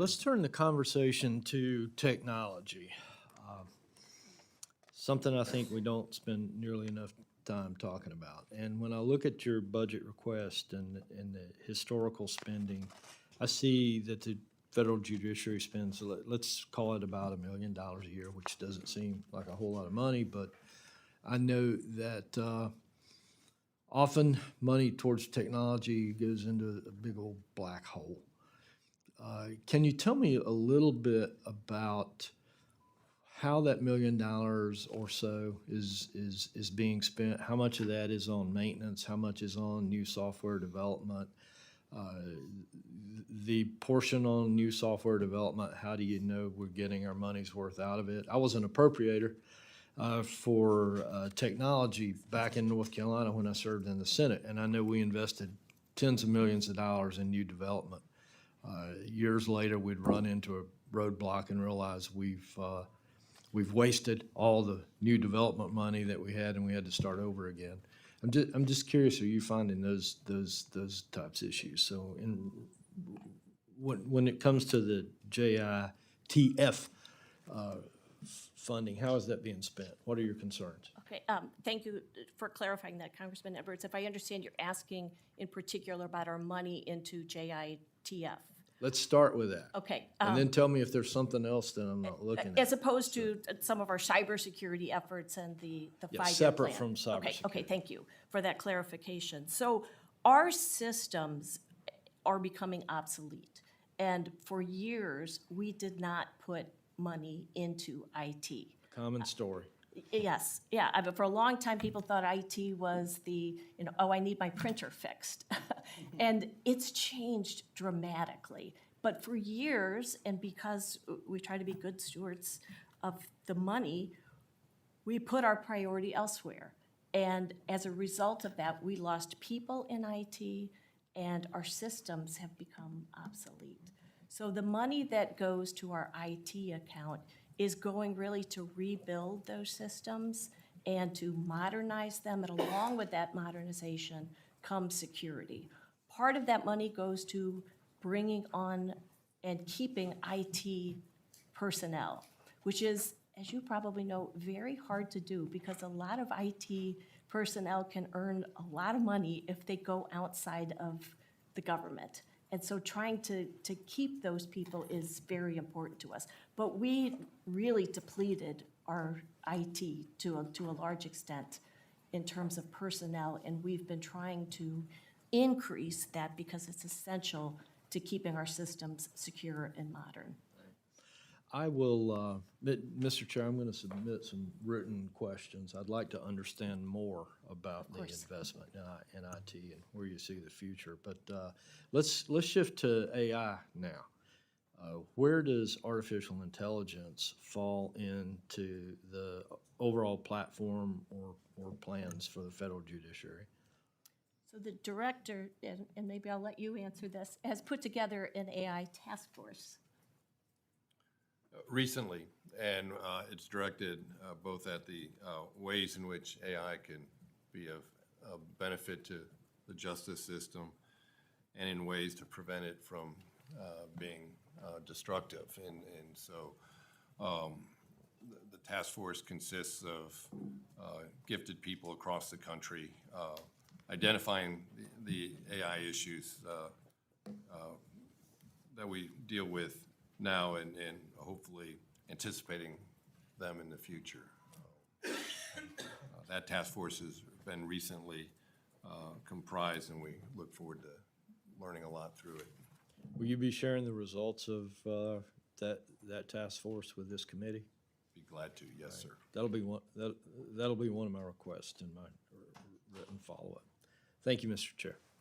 Let's turn the conversation to technology. Uh, Something I think we don't spend nearly enough time talking about. And when I look at your budget request and the historical spending, I see that the federal judiciary spends, let's call it about $1 million a year, which doesn't seem like a whole lot of money, but I know that often money towards technology goes into a big old black hole. Can you tell me a little bit about how that $1 million or so is being spent? How much of that is on maintenance? How much is on new software development? The portion on new software development, how do you know we're getting our money's worth out of it? I was an appropriator for technology back in North Carolina when I served in the Senate, and I know we invested tens of millions of dollars in new development. Years later, we'd run into a roadblock and realize we've wasted all the new development money that we had, and we had to start over again. I'm just curious, are you finding those types of issues? So, when it comes to the JITF funding, how is that being spent? What are your concerns? Okay, thank you for clarifying that, Congressman Edwards. If I understand, you're asking in particular about our money into JITF. Let's start with that. Okay. And then tell me if there's something else that I'm not looking at. As opposed to some of our cybersecurity efforts and the Yeah, 5-year separate plan. from cybersecurity. Okay, thank you for that clarification. So our systems are becoming obsolete. And for years, we did not put money into IT. Common story. Yes, yeah. But for a long time, people thought IT was oh, I need my printer fixed. And it's changed dramatically. But for years, and because we try to be good stewards of the money, we put our priority elsewhere. And as a result of that, we lost people in IT, and our systems have become obsolete. So the money that goes to our IT account is going really to rebuild those systems and to modernize them, and along with that modernization comes security. Part of that money goes to bringing on and keeping IT personnel, which is, as you probably know, very hard to do because a lot of IT personnel can earn a lot of money if they go outside of the government. And so trying to keep those people is very important to us. But we really depleted our IT to a large extent in terms of personnel, and we've been trying to increase that because it's essential to keeping our systems secure and modern. I will, Mr. Chair, I'm going to submit some written questions. I'd like to understand more about the investment in IT and where you see the future. But let's shift to AI now. Where does artificial intelligence fall into the overall platform or plans for the federal judiciary? So the director, and maybe I'll let you answer this, has put together an AI task force. Recently, and it's directed both at the ways in which AI can be of benefit to the justice system and in ways to prevent it from being destructive. And so the task force consists of gifted people across the country identifying the AI issues that we deal with now and hopefully anticipating them in the future. That task force has been recently comprised, and we look forward to learning a lot through it. Will you be sharing the results of that task force with this committee? Be glad to, yes, sir. That'll be one of my requests in my written follow-up. Thank you, Mr. Chair.